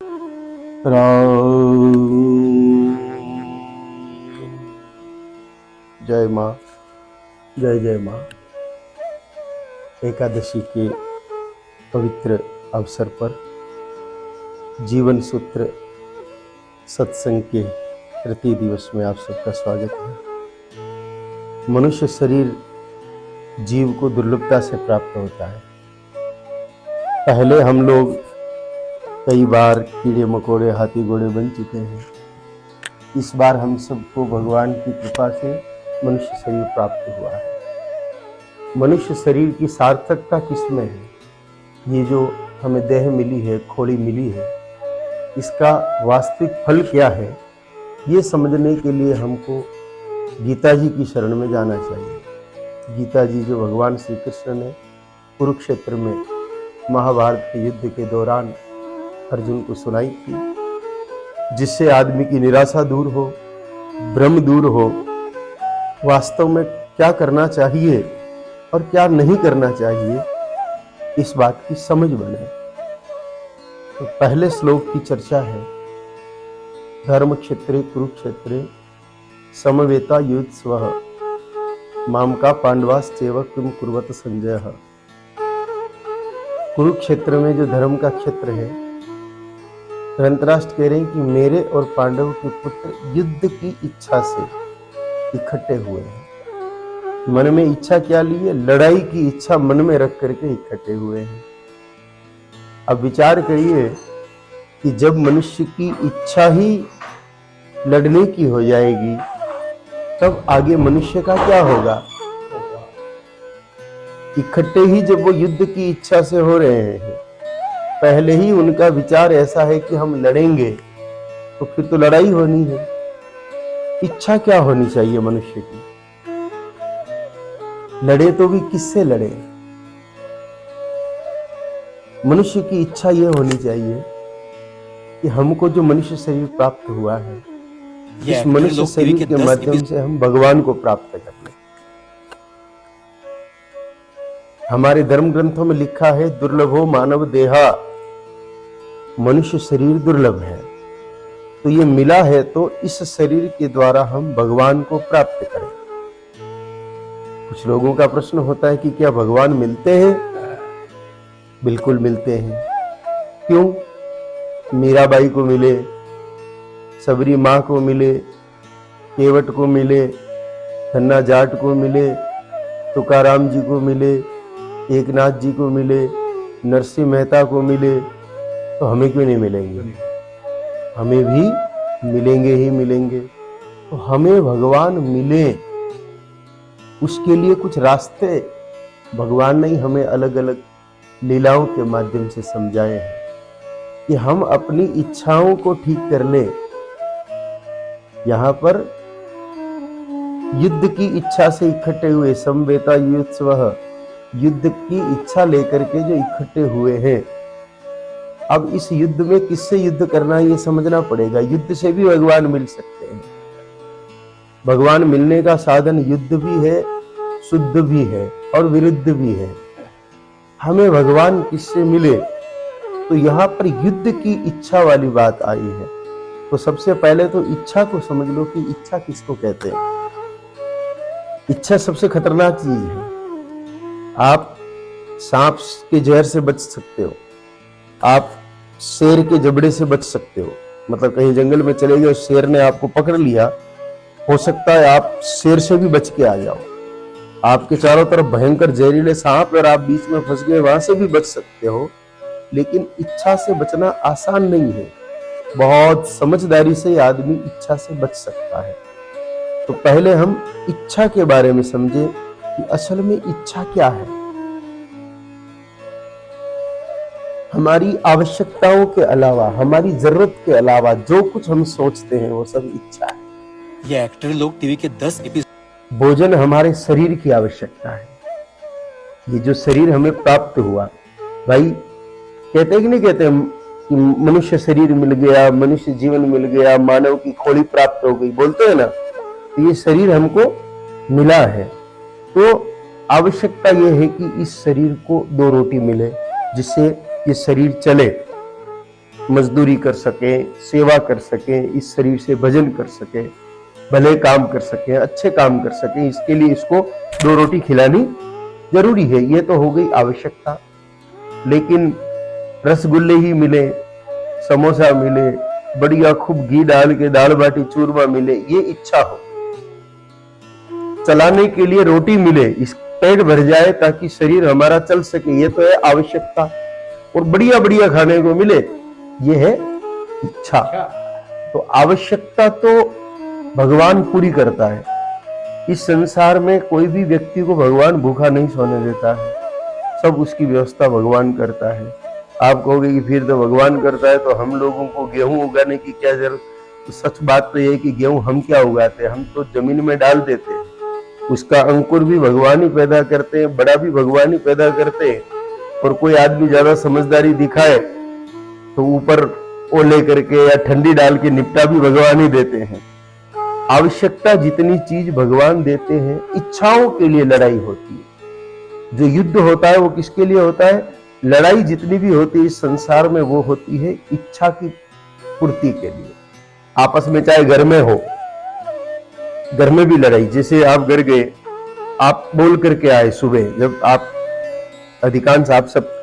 राम। जय माँ, जय जय माँ। एकादशी के पवित्र अवसर पर जीवन सूत्र सत्संग के तृतीय दिवस में आप सबका स्वागत है। मनुष्य शरीर जीव को दुर्लभता से प्राप्त होता है। पहले हम लोग कई बार कीड़े मकोड़े हाथी घोड़े बन चुके हैं। इस बार हम सबको भगवान की कृपा से मनुष्य शरीर प्राप्त हुआ है। मनुष्य शरीर की सार्थकता किसमें है? ये जो हमें देह मिली है, खोड़ी मिली है, इसका वास्तविक फल क्या है, ये समझने के लिए हमको गीता जी की शरण में जाना चाहिए। गीता जी जो भगवान श्री कृष्ण ने कुरुक्षेत्र में महाभारत के युद्ध के दौरान अर्जुन को सुनाई थी, जिससे आदमी की निराशा दूर हो, भ्रम दूर हो, वास्तव में क्या करना चाहिए और क्या नहीं करना चाहिए, इस बात की समझ बने। तो पहले श्लोक की चर्चा है, धर्म क्षेत्रे कुरुक्षेत्रे समवेता युयुत्सवः मामका पांडवाश्चैव किम कुर्वत संजयः। कुरुक्षेत्र में जो धर्म का क्षेत्र है, धृतराष्ट्र कह रहे हैं कि मेरे और पांडव के पुत्र युद्ध की इच्छा से इकट्ठे हुए हैं। मन में इच्छा क्या ली है? लड़ाई की इच्छा मन में रख करके इकट्ठे हुए हैं। अब विचार करिए कि जब मनुष्य की इच्छा ही लड़ने की हो जाएगी, तब आगे मनुष्य का क्या होगा? इकट्ठे ही जब वो युद्ध की इच्छा से हो रहे हैं, पहले ही उनका विचार ऐसा है कि हम लड़ेंगे, तो फिर तो लड़ाई होनी है। इच्छा क्या होनी चाहिए मनुष्य की? लड़े तो भी किससे लड़े? मनुष्य की इच्छा यह होनी चाहिए कि हमको जो मनुष्य शरीर प्राप्त हुआ है, इस मनुष्य शरीर के माध्यम से हम भगवान को प्राप्त कर लें। हमारे धर्म ग्रंथों में लिखा है, दुर्लभो मानव देहा, मनुष्य शरीर दुर्लभ है। तो ये मिला है, तो इस शरीर के द्वारा हम भगवान को प्राप्त करें। कुछ लोगों का प्रश्न होता है कि क्या भगवान मिलते हैं? बिल्कुल मिलते हैं। क्यों? मीराबाई को मिले, सबरी माँ को मिले, केवट को मिले, धन्ना जाट को मिले, तुकाराम जी को मिले, एकनाथ जी को मिले, नरसिंह मेहता को मिले, तो हमें क्यों नहीं मिलेंगे? हमें भी मिलेंगे ही मिलेंगे। तो हमें भगवान मिले, उसके लिए कुछ रास्ते भगवान ने हमें अलग अलग लीलाओं के माध्यम से समझाए हैं कि हम अपनी इच्छाओं को ठीक कर लें। यहां पर युद्ध की इच्छा से इकट्ठे हुए, समवेता युयुत्सवः, युद्ध की इच्छा लेकर के जो इकट्ठे हुए हैं। अब इस युद्ध में किससे युद्ध करना है ये समझना पड़ेगा। युद्ध से भी भगवान मिल सकते हैं। भगवान मिलने का साधन युद्ध भी है, शुद्ध भी है और विरुद्ध भी है। हमें भगवान किससे मिले? तो यहाँ पर युद्ध की इच्छा वाली बात आई है। तो सबसे पहले तो इच्छा को समझ लो कि इच्छा किसको कहते हैं। इच्छा सबसे खतरनाक चीज है। आप सांप के जहर से बच सकते हो, आप शेर के जबड़े से बच सकते हो। मतलब कहीं जंगल में चले गए और शेर ने आपको पकड़ लिया, हो सकता है आप शेर से भी बच के आ जाओ। आपके चारों तरफ भयंकर जहरीले सांप और आप बीच में फंस गए, वहां से भी बच सकते हो। लेकिन इच्छा से बचना आसान नहीं है। बहुत समझदारी से आदमी इच्छा से बच सकता है। तो पहले हम इच्छा के बारे में समझे कि असल में इच्छा क्या है। हमारी आवश्यकताओं के अलावा, हमारी जरूरत के अलावा जो कुछ हम सोचते हैं वो सब इच्छा है। ये एक्टर लोग टीवी के 10 एपिसोड। भोजन हमारे शरीर की आवश्यकता है। ये जो शरीर हमें प्राप्त हुआ, भाई कहते हैं कि नहीं कहते कि मनुष्य शरीर मिल गया, मनुष्य जीवन मिल गया, मानव की खोली प्राप्त हो गई, बोलते हैं ना। तो ये शरीर हमको मिला है, तो आवश्यकता ये है कि इस शरीर को 2 रोटी मिले, जिससे ये शरीर चले। मजदूरी कर सके, सेवा कर सके, इस शरीर से भजन कर सके, भले काम कर सके, अच्छे काम कर सके, इसके लिए इसको 2 रोटी खिलानी जरूरी है। ये तो हो गई आवश्यकता। लेकिन रसगुल्ले ही मिले, समोसा मिले, बढ़िया खूब घी डाल के दाल बाटी चूरमा मिले, ये इच्छा हो, चलाने के लिए रोटी मिले, इस पेट भर जाए ताकि शरीर हमारा चल सके, ये तो है आवश्यकता। और बढ़िया बढ़िया खाने को मिले, ये है इच्छा। तो आवश्यकता तो भगवान पूरी करता है। इस संसार में कोई भी व्यक्ति को भगवान भूखा नहीं सोने देता है, सब उसकी व्यवस्था भगवान करता है। आप कहोगे कि फिर तो भगवान करता है तो हम लोगों को गेहूं उगाने की क्या जरूरत? तो सच बात तो यह है कि गेहूं हम क्या उगाते हैं, हम तो जमीन में डाल देते हैं, उसका अंकुर भी भगवान ही पैदा करते हैं, बड़ा भी भगवान ही पैदा करते हैं। और कोई आदमी ज्यादा समझदारी दिखाए तो ऊपर ओले करके या ठंडी डाल के निपटा भी भगवान ही देते हैं। आवश्यकता जितनी चीज भगवान देते हैं, इच्छाओं के लिए लड़ाई होती है। जो युद्ध होता है वो किसके लिए होता है? लड़ाई जितनी भी होती है इस संसार में वो होती है इच्छा की पूर्ति के लिए। आपस में चाहे घर में हो, घर में भी लड़ाई। जैसे आप घर गए, आप बोल करके आए सुबह, जब आप अधिकांश आप सब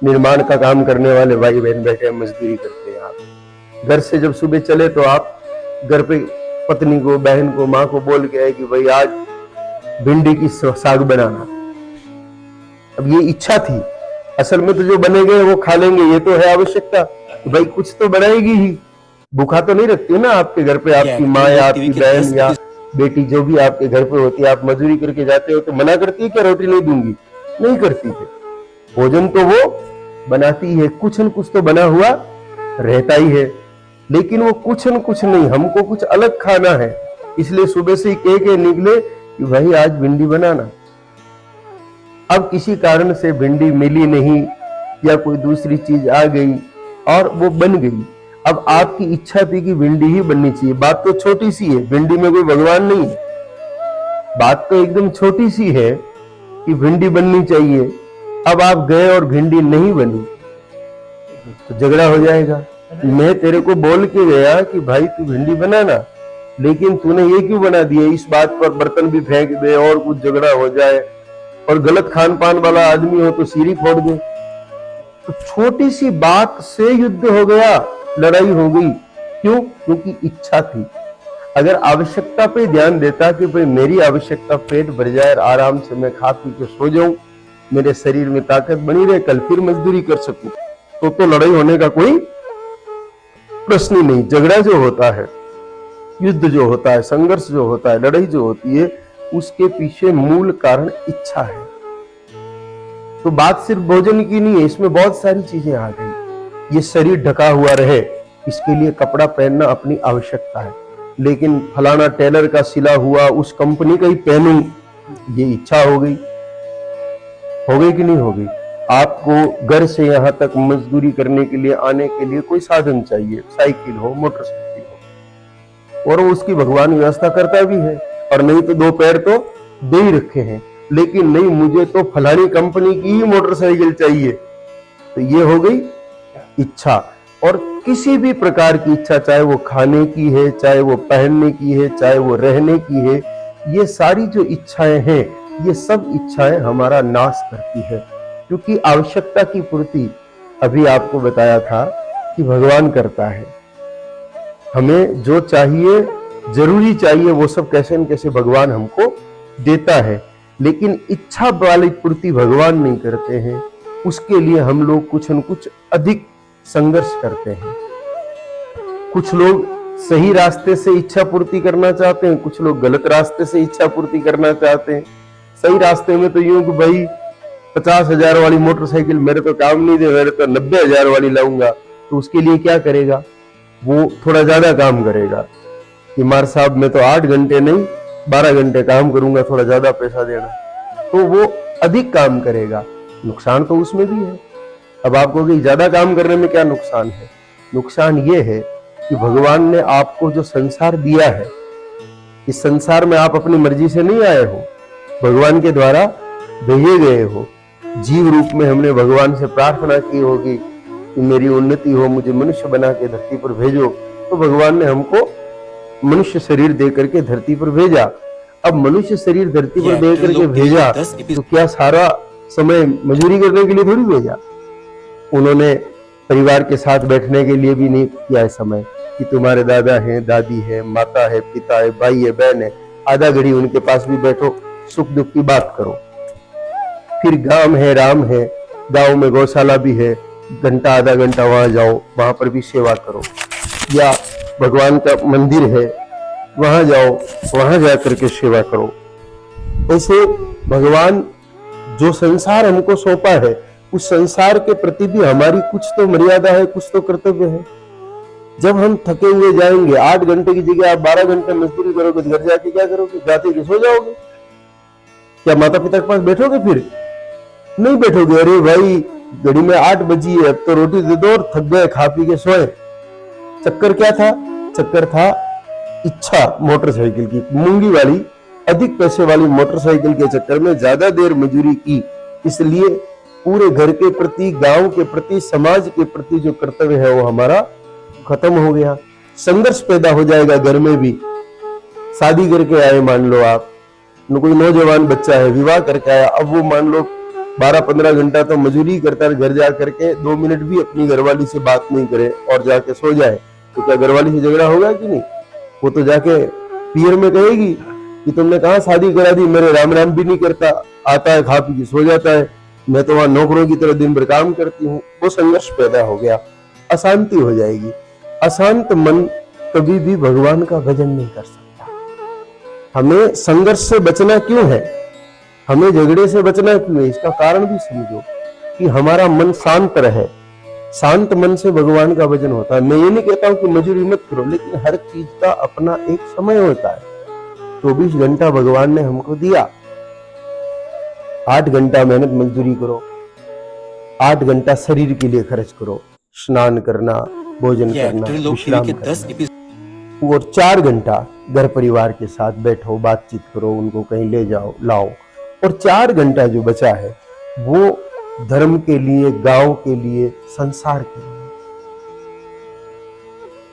निर्माण का काम करने वाले भाई बहन बैठे हैं, मजदूरी करते हैं, आप घर से जब सुबह चले तो आप घर पे पत्नी को, बहन को, माँ को बोल के आए कि भाई आज भिंडी की साग बनाना। अब ये इच्छा थी, असल में तो जो बनेगे वो खा लेंगे, ये तो है आवश्यकता। तो भाई कुछ तो बनाएगी ही, भूखा तो नहीं रखती ना आपके घर पे आपकी माँ या आपकी बहन या बेटी, जो भी आपके घर पे होती है। आप मजदूरी करके जाते हो तो मना करती है क्या रोटी नहीं दूंगी? नहीं करती है। भोजन तो वो बनाती है, कुछ न कुछ तो बना हुआ रहता ही है। लेकिन वो कुछ न कुछ नहीं, हमको कुछ अलग खाना है, इसलिए सुबह से ही कह के निकले कि भाई आज भिंडी बनाना। अब किसी कारण से भिंडी मिली नहीं या कोई दूसरी चीज आ गई और वो बन गई। अब आपकी इच्छा थी कि भिंडी ही बननी चाहिए। बात तो छोटी सी है, भिंडी में कोई भगवान नहीं है, बात तो एकदम छोटी सी है कि भिंडी बननी चाहिए। अब आप गए और भिंडी नहीं बनी तो झगड़ा हो जाएगा। मैं तेरे को बोल के गया कि भाई तू भिंडी बनाना, लेकिन तूने ये क्यों बना दिया? इस बात पर बर्तन भी फेंक दे और कुछ झगड़ा हो जाए, और गलत खान पान वाला आदमी हो तो सीरी फोड़ दे। तो छोटी सी बात से युद्ध हो गया, लड़ाई हो गई। क्यों? क्योंकि इच्छा थी। अगर आवश्यकता पे ध्यान देता कि भाई मेरी आवश्यकता पेट भर जाए, आराम से मैं खा पी के सो जाऊं, मेरे शरीर में ताकत बनी रहे, कल फिर मजदूरी कर सकूं, तो लड़ाई होने का कोई प्रश्न ही नहीं। झगड़ा जो होता है, युद्ध जो होता है, संघर्ष जो होता है, लड़ाई जो होती है, उसके पीछे मूल कारण इच्छा है। तो बात सिर्फ भोजन की नहीं है, इसमें बहुत सारी चीजें आ गई। ये शरीर ढका हुआ रहे, इसके लिए कपड़ा पहनना अपनी आवश्यकता है, लेकिन फलाना टेलर का सिला हुआ उस कंपनी का ही पहनूं, ये इच्छा हो गई। हो गई कि नहीं हो गई? आपको घर से यहां तक मजदूरी करने के लिए आने के लिए कोई साधन चाहिए, साइकिल हो, मोटरसाइकिल हो, और उसकी भगवान व्यवस्था करता भी है। और नहीं तो 2 पैर तो दे ही रखे हैं, लेकिन नहीं मुझे तो फलानी कंपनी की ही मोटरसाइकिल चाहिए, तो ये हो गई इच्छा। और किसी भी प्रकार की इच्छा, चाहे वो खाने की है, चाहे वो पहनने की है, चाहे वो रहने की है, ये सारी जो इच्छाएं हैं, ये सब इच्छाएं हमारा नाश करती है। क्योंकि आवश्यकता की पूर्ति अभी आपको बताया था कि भगवान करता है। हमें जो चाहिए, जरूरी चाहिए, वो सब कैसे न कैसे भगवान हमको देता है, लेकिन इच्छा वाली पूर्ति भगवान नहीं करते हैं। उसके लिए हम लोग कुछ न कुछ अधिक संघर्ष करते हैं। कुछ लोग सही रास्ते से इच्छा पूर्ति करना चाहते हैं, कुछ लोग गलत रास्ते से इच्छा पूर्ति करना चाहते हैं। सही रास्ते में तो यूं कि भाई 50,000 वाली मोटरसाइकिल मेरे तो काम नहीं दे, मेरे तो 90,000 वाली लाऊंगा। तो उसके लिए क्या करेगा? वो थोड़ा ज्यादा काम करेगा कि मार साहब मैं तो 8 घंटे नहीं 12 घंटे काम करूंगा, थोड़ा ज्यादा पैसा देना, तो वो अधिक काम करेगा। नुकसान तो उसमें भी है। अब आपको कि ज्यादा काम करने में क्या नुकसान है? नुकसान ये है कि भगवान ने आपको जो संसार दिया है, इस संसार में आप अपनी मर्जी से नहीं आए हो, भगवान के द्वारा भेजे गए हो। जीव रूप में हमने भगवान से प्रार्थना की होगी कि कि मेरी उन्नति हो, मुझे मनुष्य बना के धरती पर भेजो, तो भगवान ने हमको मनुष्य शरीर दे करके धरती पर भेजा। अब मनुष्य शरीर धरती पर दे करके भेजा तो क्या सारा समय मजदूरी करने के लिए थोड़ी भेजा? उन्होंने परिवार के साथ बैठने के लिए भी नहीं किया है समय, कि तुम्हारे दादा हैं, दादी है, माता है, पिता है, भाई है, बहन है, आधा घड़ी उनके पास भी बैठो, सुख दुख की बात करो। फिर गांव है, राम है, गांव में गौशाला भी है, घंटा आधा घंटा वहां जाओ, वहां पर भी सेवा करो। या भगवान का मंदिर है, वहां जाओ, वहां जा करके सेवा करो। ऐसे भगवान जो संसार हमको सौंपा है, उस संसार के प्रति भी हमारी कुछ तो मर्यादा है, कुछ तो कर्तव्य है। जब हम थके हुए जाएंगे, 8 घंटे की जगह आप 12 घंटे मजदूरी करोगे, घर जाके क्या करोगे? जाते कि सो जाओगे? क्या माता पिता के पास बैठोगे? फिर नहीं बैठोगे। अरे भाई घड़ी में 8 बजी है, अब तो रोटी दे दो, और थक गए, खा पी के सोए। चक्कर क्या था? चक्कर था इच्छा मोटरसाइकिल की, मूंगी वाली, अधिक पैसे वाली मोटरसाइकिल के चक्कर में ज्यादा देर मजदूरी की। इसलिए पूरे घर के प्रति, गांव के प्रति, समाज के प्रति जो कर्तव्य है वो हमारा खत्म हो गया। संघर्ष पैदा हो जाएगा घर में भी। शादी करके आए, मान लो आप, कोई नौजवान बच्चा है, विवाह करके आया, अब वो मान लो 12-15 घंटा तो मजदूरी करता है, घर जा करके 2 मिनट भी अपनी घरवाली से बात नहीं करे और जाके सो जाए, तो क्या घरवाली से झगड़ा होगा कि नहीं? वो तो जाके पीर में कहेगी कि तुमने कहाँ शादी करा दी, मेरे राम राम भी नहीं करता, आता है, खा पी के सो जाता है, मैं तो वहां नौकरों की तरह दिन भर काम करती हूँ। वो संघर्ष पैदा हो गया, अशांति हो जाएगी। अशांत मन कभी भी भगवान का भजन नहीं कर सकता। हमें संघर्ष से बचना क्यों है, हमें झगड़े से बचना क्यों है, इसका कारण भी समझो कि हमारा मन शांत रहे। शांत मन से भगवान का भजन होता है। मैं ये नहीं कहता हूं कि मजदूरी मत करो, लेकिन हर चीज का अपना एक समय होता है। 24 घंटा भगवान ने हमको दिया, 8 घंटा मेहनत मजदूरी करो, 8 घंटा शरीर के लिए खर्च करो, स्नान करना, भोजन करना, विश्राम करना, और 4 घंटा घर परिवार के साथ बैठो, बातचीत करो, उनको कहीं ले जाओ, लाओ, और 4 घंटा जो बचा है वो धर्म के लिए, गांव के लिए, संसार के लिए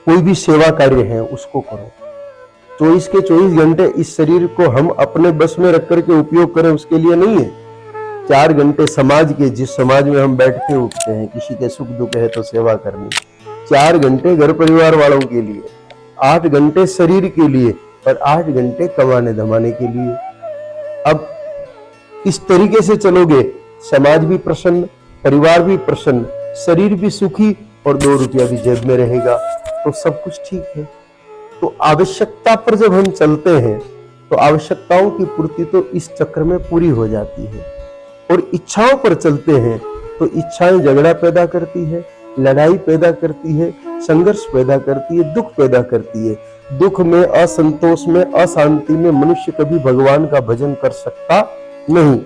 कोई भी सेवा कार्य है उसको करो। 24 के 24 घंटे इस शरीर को हम अपने बस में रख करके उपयोग करें, उसके लिए नहीं है। 4 घंटे समाज के, जिस समाज में हम बैठ के उठते हैं, किसी के सुख दुख है तो सेवा करनी, 4 घंटे घर परिवार वालों के लिए, 8 घंटे शरीर के लिए, और 8 घंटे कमाने धमाने के लिए। अब इस तरीके से चलोगे, समाज भी प्रसन्न, परिवार भी प्रसन्न, शरीर भी सुखी, और 2 रुपया भी जेब में रहेगा, तो सब कुछ ठीक है। तो आवश्यकता पर जब हम चलते हैं तो आवश्यकताओं की पूर्ति तो इस चक्र में पूरी हो जाती है, और इच्छाओं पर चलते हैं तो इच्छाएं झगड़ा पैदा करती है, लड़ाई पैदा करती है, संघर्ष पैदा करती है, दुख पैदा करती है। दुख में, असंतोष में, अशांति में मनुष्य कभी भगवान का भजन कर सकता नहीं।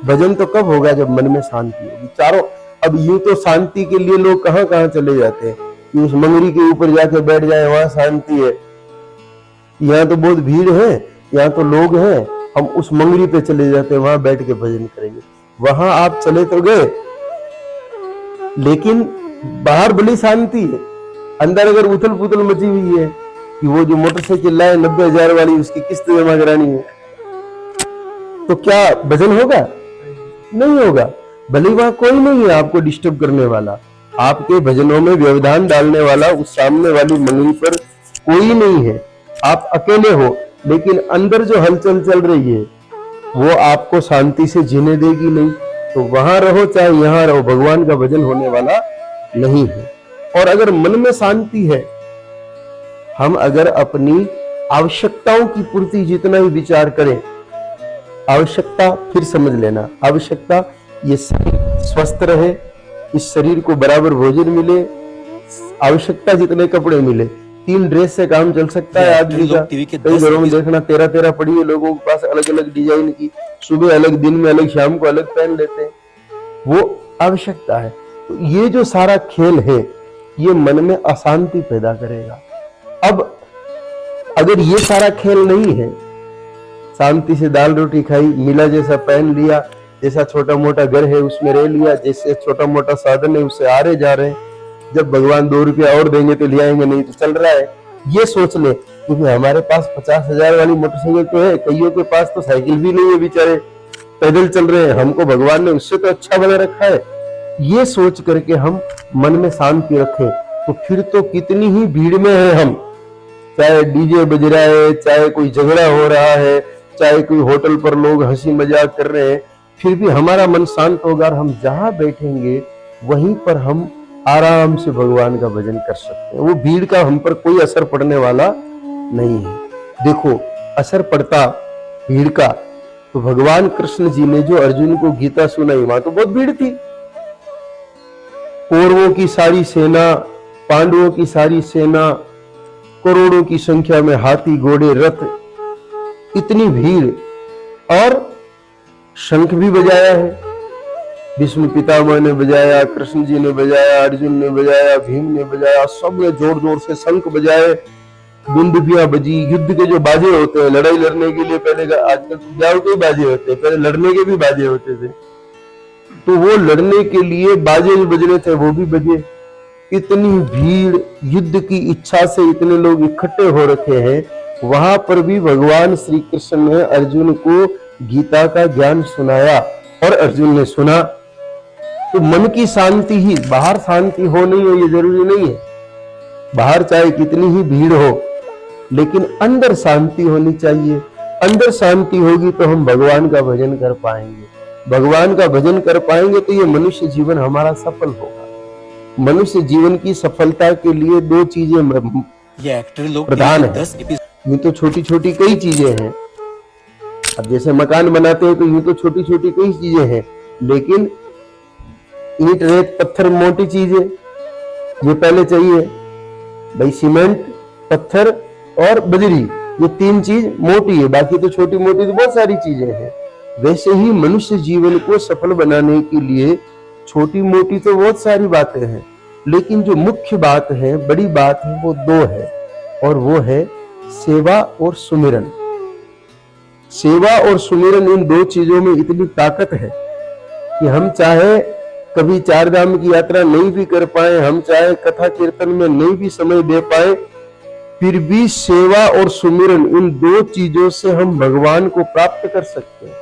भजन तो कब होगा? जब मन में शांति होगी। चारों, अब यूं तो शांति के लिए लोग कहां कहां चले जाते हैं कि उस मंगरी के ऊपर जाके बैठ जाए, वहां शांति है, यहाँ तो बहुत भीड़ है, यहाँ तो लोग हैं, हम उस मंगरी पे चले जाते हैं, वहां बैठ के भजन करेंगे। वहां आप चले तो गए, लेकिन बाहर बड़ी शांति है, अंदर अगर उथल पुथल मची हुई है कि वो जो मोटरसाइकिल लाए 90,000 वाली, उसकी किस्त जमा करानी है, तो क्या भजन होगा? नहीं होगा। भले वहां कोई नहीं है आपको डिस्टर्ब करने वाला, आपके भजनों में व्यवधान डालने वाला उस सामने वाली मंगरी पर कोई नहीं है, आप अकेले हो, लेकिन अंदर जो हलचल चल रही है वो आपको शांति से जीने देगी नहीं। तो वहां रहो चाहे यहां रहो, भगवान का भजन होने वाला नहीं है। और अगर मन में शांति है, हम अगर अपनी आवश्यकताओं की पूर्ति जितना ही विचार करें, आवश्यकता फिर समझ लेना, आवश्यकता ये शरीर स्वस्थ रहे, इस शरीर को बराबर भोजन मिले, आवश्यकता जितने कपड़े मिले, 3 ड्रेस से काम चल सकता है आदमी का। कई घरों में देखना 13-13 पड़ी है लोगों के पास, अलग अलग डिजाइन की, सुबह अलग, दिन में अलग, शाम को अलग पहन लेते हैं, वो आवश्यकता है। तो ये जो सारा खेल है ये मन में अशांति पैदा करेगा। अब अगर ये सारा खेल नहीं है, शांति से दाल रोटी खाई, मिला जैसा पहन लिया, जैसा छोटा मोटा घर है उसमें रह लिया, जैसे छोटा मोटा साधन है उससे आ रहे जा रहे हैं, जब भगवान 2 रुपया और देंगे तो ले आएंगे, नहीं तो चल रहा है, ये सोच ले। क्योंकि हमारे पास 50,000 वाली मोटरसाइकिल तो है, कईयों के पास तो साइकिल भी नहीं है, बेचारे पैदल चल रहे हैं, हमको भगवान ने उससे तो अच्छा बना रखा है। ये सोच करके हम मन में शांति रखें तो फिर तो कितनी ही भीड़ में है हम, चाहे डीजे बज रहा है, चाहे कोई झगड़ा हो रहा है, चाहे कोई होटल पर लोग हंसी मजाक कर रहे हैं, फिर भी हमारा मन शांत होगा और हम जहां बैठेंगे वहीं पर हम आराम से भगवान का भजन कर सकते हैं। वो भीड़ का हम पर कोई असर पड़ने वाला नहीं है। देखो, असर पड़ता भीड़ का तो भगवान कृष्ण जी ने जो अर्जुन को गीता सुनाई, वहां तो बहुत भीड़ थी। कौरवों की सारी सेना, पांडवों की सारी सेना, करोड़ों की संख्या में हाथी घोड़े रथ, इतनी भीड़, और शंख भी बजाया है। भीष्म पितामह ने बजाया, कृष्ण जी ने बजाया, अर्जुन ने बजाया, भीम ने बजाया, सबने जोर जोर से शंख बजाए, दुंदुभियां बजी। युद्ध के जो बाजे होते हैं लड़ाई लड़ने के लिए, पहले आजकल तो जाओ के बाजे होते हैं, पहले लड़ने के भी बाजे होते थे, तो वो लड़ने के लिए बाजे भी बजने थे, वो भी बजे। इतनी भीड़, युद्ध की इच्छा से इतने लोग इकट्ठे हो रखे हैं, वहां पर भी भगवान श्री कृष्ण ने अर्जुन को गीता का ज्ञान सुनाया और अर्जुन ने सुना। तो मन की शांति ही, बाहर शांति हो नहीं हो ये जरूरी नहीं है, बाहर चाहे कितनी ही भीड़ हो लेकिन अंदर शांति होनी चाहिए। अंदर शांति होगी तो हम भगवान का भजन कर पाएंगे, भगवान का भजन कर पाएंगे तो ये मनुष्य जीवन हमारा सफल होगा। मनुष्य जीवन की सफलता के लिए 2 चीजें ये एक्टर लोग प्रधान है। 10 एपिसोड यूं तो छोटी छोटी कई चीजें हैं, अब जैसे मकान बनाते हैं तो यूं तो छोटी छोटी कई चीजें हैं, लेकिन ईंट रेत पत्थर मोटी चीजें ये पहले चाहिए भाई। सीमेंट, पत्थर और बजरी, ये 3 चीज मोटी है, बाकी तो छोटी मोटी तो बहुत सारी चीजें हैं। वैसे ही मनुष्य जीवन को सफल बनाने के लिए छोटी मोटी तो बहुत सारी बातें हैं, लेकिन जो मुख्य बात है, बड़ी बात है, वो 2 है, और वो है सेवा और सुमिरन। सेवा और सुमिरन, इन 2 चीजों में इतनी ताकत है कि हम चाहे कभी 4 धाम की यात्रा नहीं भी कर पाए, हम चाहे कथा कीर्तन में नहीं भी समय दे पाए, फिर भी सेवा और सुमिरन, इन 2 चीजों से हम भगवान को प्राप्त कर सकते हैं।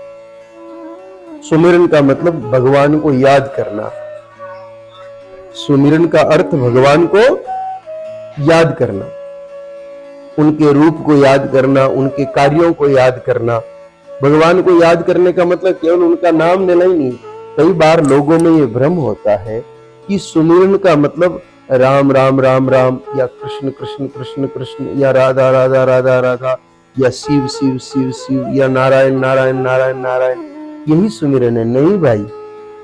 सुमिरन का मतलब भगवान को याद करना, सुमिरन का अर्थ भगवान को याद करना, उनके रूप को याद करना, उनके कार्यों को याद करना। भगवान को याद करने का मतलब केवल उनका नाम लेना ही नहीं। कई बार लोगों में ये भ्रम होता है कि सुमिरन का मतलब राम राम राम राम, या कृष्ण कृष्ण कृष्ण कृष्ण, या राधा राधा राधा राधा, या शिव शिव शिव शिव, या नारायण नारायण नारायण नारायण, यही सुमिरन है। नहीं भाई,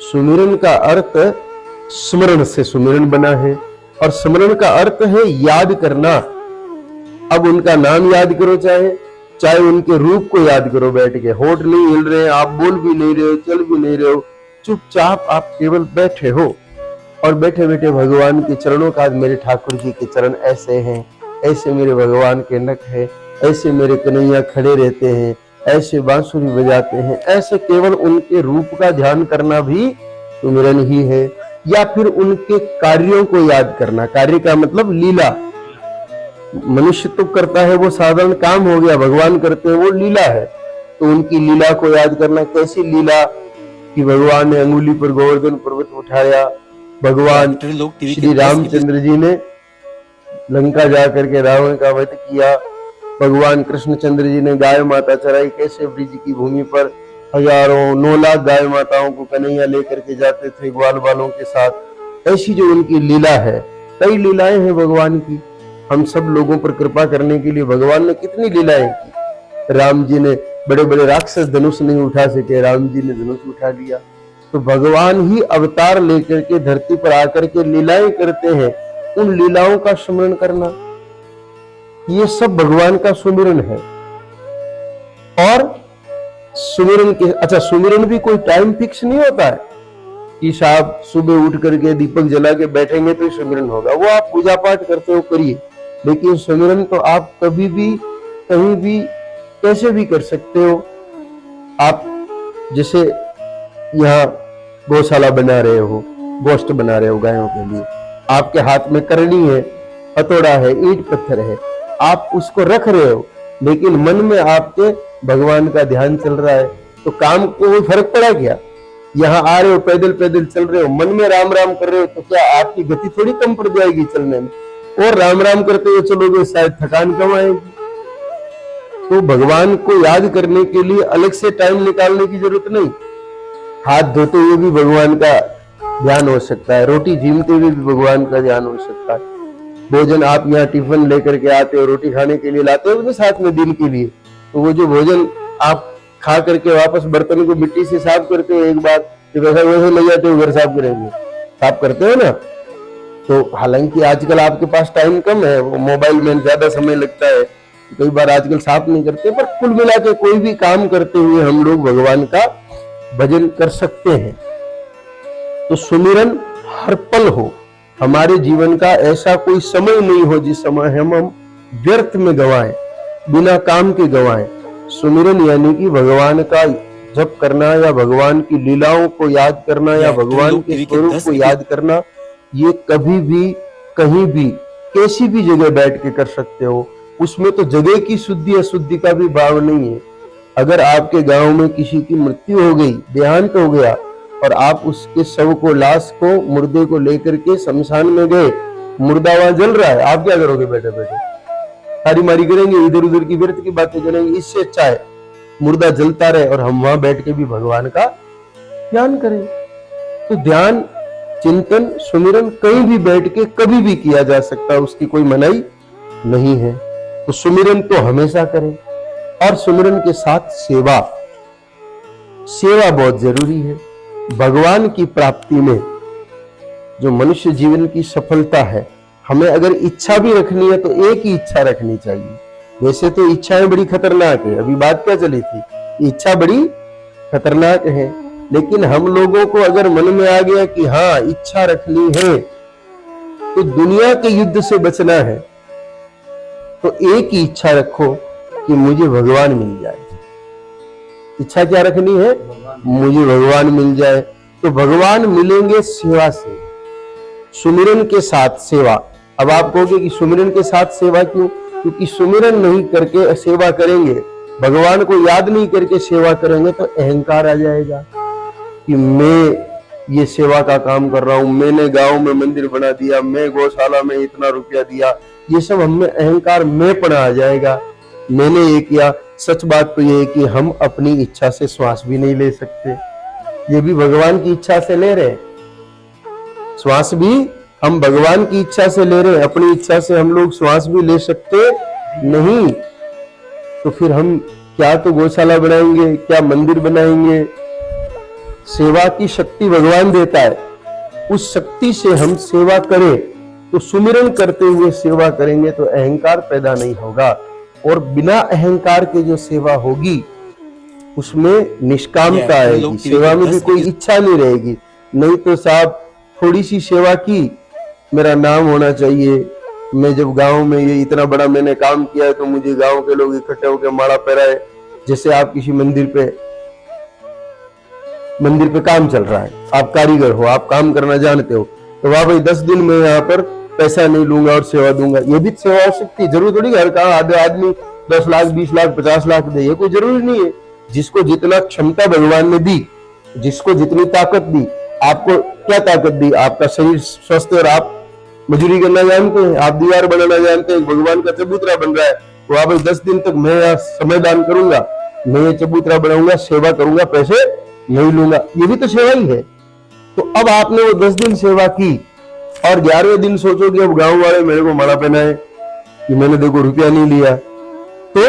सुमिरन का अर्थ स्मरण से सुमिरन बना है, और स्मरण का अर्थ है याद करना। अब उनका नाम याद करो, चाहे उनके रूप को याद करो बैठ के, होठ नहीं हिल रहे हैं, आप बोल भी नहीं रहे हो, चल भी नहीं रहे हो, चुपचाप आप केवल बैठे हो, और बैठे बैठे भगवान के चरणों का, आज मेरे ठाकुर जी के चरण ऐसे हैं, ऐसे मेरे भगवान के नख है, ऐसे मेरे कन्हैया खड़े रहते हैं, ऐसे बांसुरी बजाते हैं, ऐसे केवल उनके रूप का ध्यान करना भी सुमिरन ही है। या फिर उनके कार्यों को याद करना, कार्य का मतलब लीला। मनुष्य तो करता है वो साधारण काम हो गया, भगवान करते हैं वो लीला है, तो उनकी लीला को याद करना। कैसी लीला कि भगवान ने अंगुली पर गोवर्धन पर्वत उठाया, भगवान श्री रामचंद्र जी ने लंका जाकर के रावण का वध किया, भगवान कृष्णचंद्र जी ने गाय माता चराई, कैसे ब्रिज की भूमि पर हजारों 9 लाख गाय माताओं को कन्हैया लेकर के जाते थे ग्वाल वालों के साथ। ऐसी जो उनकी लीला है, कई लीलाएं हैं भगवान की। हम सब लोगों पर कृपा करने के लिए भगवान ने कितनी लीलाएं की। राम जी ने बड़े बड़े राक्षस धनुष नहीं उठा सके, राम जी ने धनुष उठा लिया। तो भगवान ही अवतार लेकर के धरती पर आकर के लीलाएं करते हैं, उन लीलाओं का स्मरण करना, ये सब भगवान का सुमिरन है। और सुमिरन के, अच्छा सुमिरन भी कोई टाइम फिक्स नहीं होता है कि साहब सुबह उठ करके दीपक जला के बैठेंगे तो सुमिरन होगा। वो आप पूजा पाठ करते हो करिए, लेकिन सुमिरन तो आप कभी भी कहीं भी कैसे भी कर सकते हो। आप जैसे यहाँ गौशाला बना रहे हो, गोश्त बना रहे हो गायों के लिए, आपके हाथ में करनी है, हथौड़ा है, ईंट पत्थर है, आप उसको रख रहे हो, लेकिन मन में आपके भगवान का ध्यान चल रहा है, तो काम को कोई फर्क पड़ा क्या? यहाँ आ रहे हो, पैदल पैदल चल रहे हो, मन में राम राम कर रहे हो, तो क्या आपकी गति थोड़ी कम पड़ जाएगी चलने में? और राम राम करते हुए चलोगे, शायद थकान कम आएगी। तो भगवान को याद करने के लिए अलग से टाइम निकालने की जरूरत नहीं। हाथ धोते हुए भी भगवान का ध्यान हो सकता है, रोटी झीमते हुए भी भगवान का ध्यान हो सकता है। भोजन आप यहाँ टिफिन लेकर के आते हो, रोटी खाने के लिए लाते हो, तो साथ में दिन के लिए, तो वो जो भोजन आप खा करके वापस बर्तन को मिट्टी से साफ करते हो, एक बार जब ऐसा वैसे ले जाते हो, घर साफ करेंगे, साफ करते हो ना। तो हालांकि आजकल आपके पास टाइम कम है, वो मोबाइल में ज्यादा समय लगता है, कई बार आजकल साफ नहीं करते, पर कुल मिला के कोई भी काम करते हुए हम लोग भगवान का भजन कर सकते हैं। तो सुमिरन हर पल हो, हमारे जीवन का ऐसा कोई समय नहीं हो जिस समय हम व्यर्थ में गवाएं, बिना काम के गवाएं। सुमिरन यानी कि भगवान का जप करना, या भगवान की लीलाओं को याद करना, या भगवान के स्वरूप को याद करना, ये कभी भी, कहीं भी, कैसी भी जगह बैठ के कर सकते हो। उसमें तो जगह की शुद्धि अशुद्धि का भी भाव नहीं है। अगर आपके गांव में किसी की मृत्यु हो गई, देहांत हो गया, और आप उसके शव को, लाश को, मुर्दे को लेकर के शमशान में गए, मुर्दा वहां जल रहा है, आप क्या करोगे? बैठे बैठे तारी मारी करेंगे, इधर उधर की व्यर्थ की बातें करेंगे। इससे अच्छा है मुर्दा जलता रहे और हम वहां बैठ के भी भगवान का ध्यान करें। तो ध्यान, चिंतन, सुमिरन कहीं भी बैठ के कभी भी किया जा सकता है, उसकी कोई मनाही नहीं है। तो सुमिरन तो हमेशा करें, और सुमिरन के साथ सेवा, सेवा बहुत जरूरी है। भगवान की प्राप्ति में जो मनुष्य जीवन की सफलता है, हमें अगर इच्छा भी रखनी है तो एक ही इच्छा रखनी चाहिए। वैसे तो इच्छाएं बड़ी खतरनाक है, अभी बात क्या चली थी, इच्छा बड़ी खतरनाक है, लेकिन हम लोगों को अगर मन में आ गया कि हाँ इच्छा रखनी है, तो दुनिया के युद्ध से बचना है, तो एक ही इच्छा रखो कि मुझे भगवान मिल जाए। इच्छा क्या रखनी है? मुझे भगवान मिल जाए। तो भगवान मिलेंगे सेवा से, सुमिरन के साथ सेवा। अब आप कहोगे कि सुमिरन के साथ सेवा क्यों? क्योंकि सुमिरन नहीं करके सेवा करेंगे, भगवान को याद नहीं करके सेवा करेंगे, तो अहंकार आ जाएगा कि मैं ये सेवा का काम कर रहा हूं, मैंने गांव में मंदिर बना दिया, मैं गौशाला में इतना रुपया दिया, ये सब हमें अहंकार में पड़ा आ जाएगा, मैंने ये किया। सच बात तो ये है कि हम अपनी इच्छा से श्वास भी नहीं ले सकते, ये भी भगवान की इच्छा से ले रहे हैं। श्वास भी हम भगवान की इच्छा से ले रहे हैं, अपनी इच्छा से हम लोग श्वास भी ले सकते नहीं। तो फिर हम क्या तो गौशाला बनाएंगे, क्या मंदिर बनाएंगे? सेवा की शक्ति भगवान देता है, उस शक्ति से हम सेवा करें, तो सुमिरन करते हुए सेवा करेंगे तो अहंकार पैदा नहीं होगा। और बिना अहंकार के जो सेवा होगी उसमें निष्कामता आएगी, सेवा में भी कोई इच्छा नहीं रहेगी। नहीं तो साहब थोड़ी सी सेवा की, मेरा नाम होना चाहिए, मैं जब गांव में ये इतना बड़ा मैंने काम किया है तो मुझे गांव के लोग इकट्ठे होकर माला पहराए। जैसे आप किसी मंदिर पे काम चल रहा है, आप कारीगर हो, आप काम करना जानते हो, तो वाह भाई 10 दिन में यहाँ पर पैसा नहीं लूंगा और सेवा दूंगा, ये भी सेवा हो सकती है। जरूर थोड़ी हर काम आदमी 10 लाख 20 लाख 50 लाख दे, ये कोई जरूरी नहीं है। जिसको जितना क्षमता भगवान ने दी, जिसको जितनी ताकत दी, आपको क्या ताकत दी? आपका शरीर स्वस्थ, और आप मजदूरी करना जानते हैं, आप दीवार बनाना जानते हैं, भगवान का चबूतरा बन रहा है, तो आप 10 दिन तक मैं यहाँ समय दान करूंगा, मैं ये चबूतरा बनाऊंगा, सेवा करूंगा, पैसे नहीं लूंगा, ये भी तो सेवा ही है। तो अब आपने वो 10 दिन सेवा की और 11वें दिन सोचो कि अब गांव वाले मेरे को माला पहनाए कि मैंने देखो रुपया नहीं लिया, तो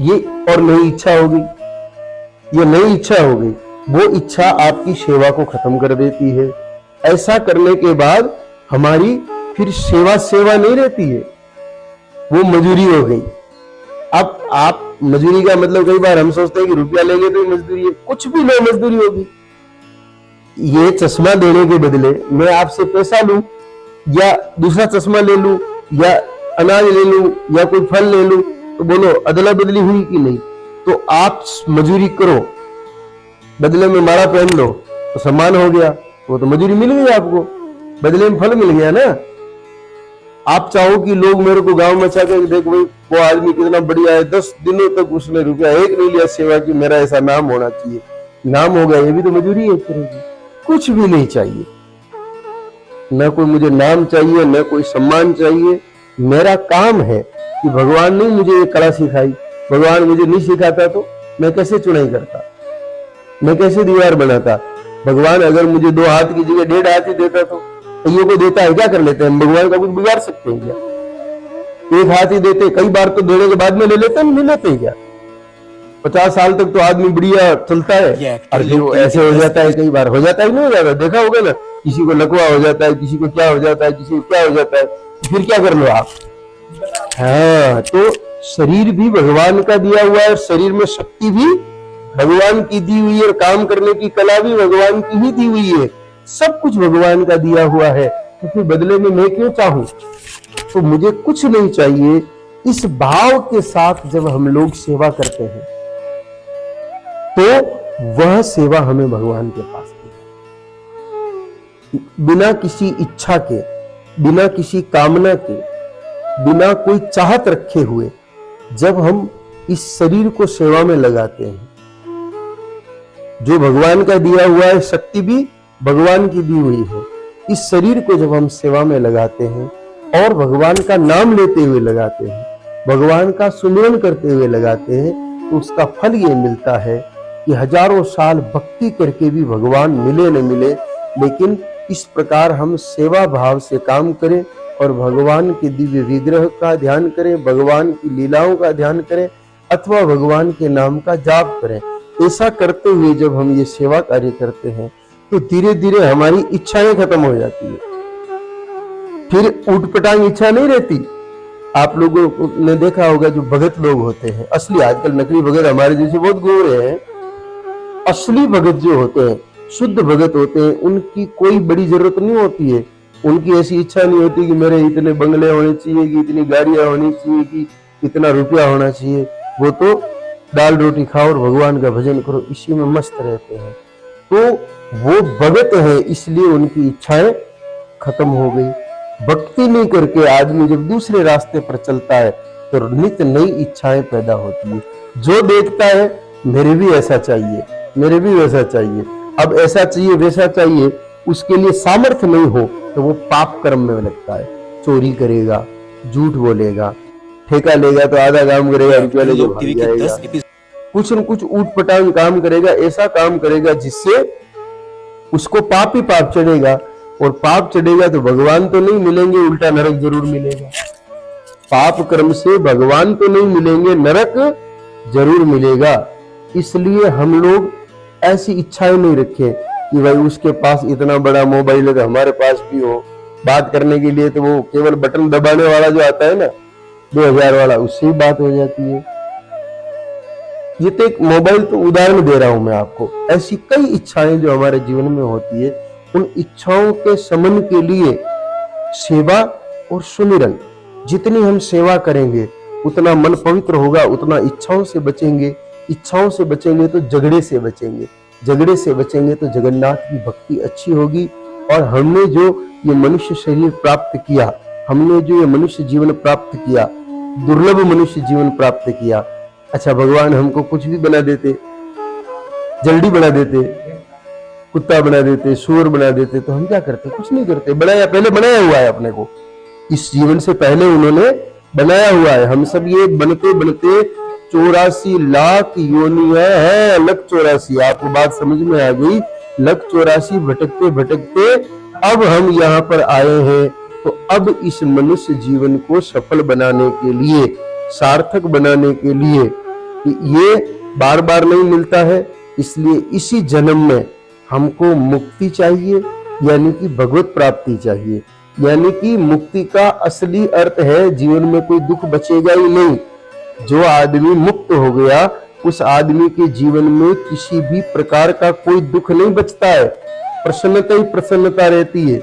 ये और नई इच्छा होगी, ये नई इच्छा हो गई, वो इच्छा आपकी सेवा को खत्म कर देती है। ऐसा करने के बाद हमारी फिर सेवा नहीं रहती है, वो मजूरी हो गई। अब आप मजूरी का मतलब, कई बार हम सोचते हैं कि रुपया लेंगे तो मजदूरी है, कुछ भी लो मजदूरी होगी। ये चश्मा देने के बदले मैं आपसे पैसा लूं, या दूसरा चश्मा ले लूं, या अनाज ले लूं, या कोई फल ले लूं, तो बोलो अदला बदली हुई कि नहीं? तो आप मजूरी करो, बदले में माला पहन लो, तो सम्मान हो गया, वो तो मजूरी मिल गई आपको, बदले में फल मिल गया ना। आप चाहो कि लोग मेरे को गांव में चाहे देख भाई वो आदमी कितना बढ़िया है, 10 दिनों तक उसने रुपया एक नहीं लिया सेवा की, मेरा ऐसा नाम होना चाहिए। नाम हो गया, ये भी तो मजूरी है एक तरह की। कुछ भी नहीं चाहिए, न कोई मुझे नाम चाहिए, न कोई सम्मान चाहिए। मेरा काम है कि भगवान ने मुझे ये कला सिखाई, भगवान मुझे नहीं सिखाता तो मैं कैसे चुनाई करता, मैं कैसे दीवार बनाता। भगवान अगर मुझे 2 हाथ की जगह 1.5 हाथ ही देता तो कईयों को देता है, क्या कर लेते हैं हम, भगवान का कुछ बिगाड़ सकते हैं क्या? 1 हाथ ही देते, कई बार तो देने के बाद में ले लेते हैं, नहीं लेते क्या? 50 साल तक तो आदमी बढ़िया चलता है, और फिर ऐसे हो जाता है, कई बार हो जाता है, नहीं हो जाता, देखा होगा ना, किसी को लकवा हो जाता है, किसी को क्या हो जाता है, किसी को क्या हो जाता है, फिर क्या कर लो आप। हाँ, तो शरीर भी भगवान का दिया हुआ है, शरीर में शक्ति भी भगवान की दी हुई है, काम करने की कला भी भगवान की ही दी हुई है, सब कुछ भगवान का दिया हुआ है। तो फिर बदले में मैं क्यों चाहूं? तो मुझे कुछ नहीं चाहिए। इस भाव के साथ जब हम लोग सेवा करते हैं तो वह सेवा हमें भगवान के पास मिलती है। बिना किसी इच्छा के, बिना किसी कामना के, बिना कोई चाहत रखे हुए जब हम इस शरीर को सेवा में लगाते हैं, जो भगवान का दिया हुआ है, शक्ति भी भगवान की दी हुई है, इस शरीर को जब हम सेवा में लगाते हैं और भगवान का नाम लेते हुए लगाते हैं, भगवान का सुमिरन करते हुए लगाते हैं, तो उसका फल ये मिलता है कि हजारों साल भक्ति करके भी भगवान मिले न मिले, लेकिन इस प्रकार हम सेवा भाव से काम करें और भगवान के दिव्य विग्रह का ध्यान करें, भगवान की लीलाओं का ध्यान करें, अथवा भगवान के नाम का जाप करें। ऐसा करते हुए जब हम ये सेवा कार्य करते हैं तो धीरे धीरे हमारी इच्छाएं खत्म हो जाती है, फिर ऊटपटांग इच्छा नहीं रहती। आप लोगों ने देखा होगा जो भगत लोग होते हैं, असली, आजकल नकली भगत हमारे जैसे बहुत घूम रहे हैं, असली भगत जो होते हैं, शुद्ध भगत होते हैं, उनकी कोई बड़ी जरूरत नहीं होती है, उनकी ऐसी इच्छा नहीं होती कि मेरे इतने बंगले होने चाहिए, कि इतनी गाड़ियां होनी चाहिए, कि इतना रुपया होना चाहिए। वो तो दाल रोटी खाओ और भगवान का भजन करो, इसी में मस्त रहते हैं। तो वो भगत है, इसलिए उनकी इच्छाएं खत्म हो गई। भक्ति नहीं करके आदमी जब दूसरे रास्ते पर चलता है तो नित्य नई इच्छाएं पैदा होती है। जो देखता है मेरे भी ऐसा चाहिए, मेरे भी वैसा चाहिए, अब ऐसा चाहिए वैसा चाहिए, उसके लिए सामर्थ्य नहीं हो तो वो पाप कर्म में लगता है। चोरी करेगा, झूठ बोलेगा, ठेका लेगा तो आधा काम करेगा, रुपया लेके भाग जाएगा, कुछ न कुछ ऊटपटांग काम करेगा, ऐसा काम करेगा जिससे उसको पाप ही पाप चढ़ेगा, और पाप चढ़ेगा तो भगवान तो नहीं मिलेंगे, उल्टा नरक जरूर मिलेगा। पाप कर्म से भगवान तो नहीं मिलेंगे, नरक जरूर मिलेगा। इसलिए हम लोग ऐसी इच्छाएं नहीं रखें कि भाई उसके पास इतना बड़ा मोबाइल है तो हमारे पास भी हो। बात करने के लिए तो वो केवल बटन दबाने वाला जो आता है ना 2000 वाला, उससे ही बात हो जाती है। ये तो एक मोबाइल तो उदाहरण दे रहा हूं मैं आपको। ऐसी कई इच्छाएं जो हमारे जीवन में होती है, उन इच्छाओं के शमन के लिए सेवा और सुमिरन, जितनी हम सेवा करेंगे उतना मन पवित्र होगा, उतना इच्छाओं से बचेंगे, इच्छाओं से बचेंगे तो झगड़े से बचेंगे, झगड़े से बचेंगे तो जगन्नाथ की भक्ति अच्छी होगी। और हमने जो ये मनुष्य शरीर प्राप्त किया, हमने जो ये मनुष्य जीवन प्राप्त किया, दुर्लभ मनुष्य जीवन प्राप्त किया, अच्छा भगवान हमको कुछ भी बना देते, जल्दी बना देते, कुत्ता बना देते, सूअर बना देते, तो हम क्या करते? कुछ नहीं करते। बनाया, पहले बनाया हुआ है अपने को, इस जीवन से पहले उन्होंने बनाया हुआ है। हम सब ये बनते बनते 84 लाख योनियां हैं, लख 84, आपको बात समझ में आ गई? लख 84 भटकते भटकते अब हम यहाँ पर आए हैं। तो अब इस मनुष्य जीवन को सफल बनाने के लिए, सार्थक बनाने के लिए, ये बार बार नहीं मिलता है, इसलिए इसी जन्म में हमको मुक्ति चाहिए, यानी कि भगवत प्राप्ति चाहिए। यानी कि मुक्ति का असली अर्थ है जीवन में कोई दुख बचेगा ही नहीं। जो आदमी मुक्त हो गया, उस आदमी के जीवन में किसी भी प्रकार का कोई दुख नहीं बचता है, प्रसन्नता ही प्रसन्नता रहती है।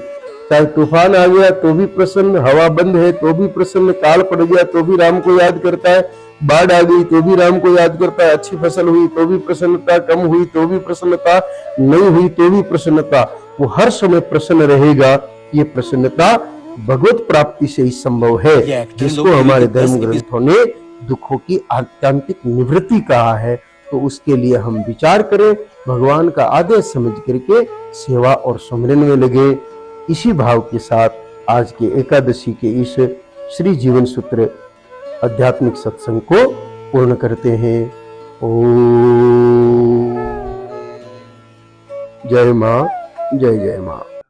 चाहे तूफान आ गया तो भी प्रसन्न, हवा बंद है तो भी प्रसन्न, काल पड़ गया तो भी राम को याद करता है, बाढ़ आ गई तो भी राम को याद करता है, अच्छी फसल हुई तो भी प्रसन्नता, कम हुई तो भी प्रसन्नता, नहीं हुई तो भी प्रसन्नता, वो हर समय प्रसन्न रहेगा। ये प्रसन्नता भगवत प्राप्ति से ही संभव है, ये एक्टर जिसको लोग हमारे के 10 धर्म ग्रंथों ने दुखों की आत्यंतिक निवृत्ति कहा है। तो उसके लिए हम विचार करें, भगवान का आदेश समझ करके सेवा और सुमिरन में लगे। इसी भाव के साथ आज के एकादशी के इस श्री जीवन सूत्र आध्यात्मिक सत्संग को पूर्ण करते हैं। ओम जय मां, जय जय मां।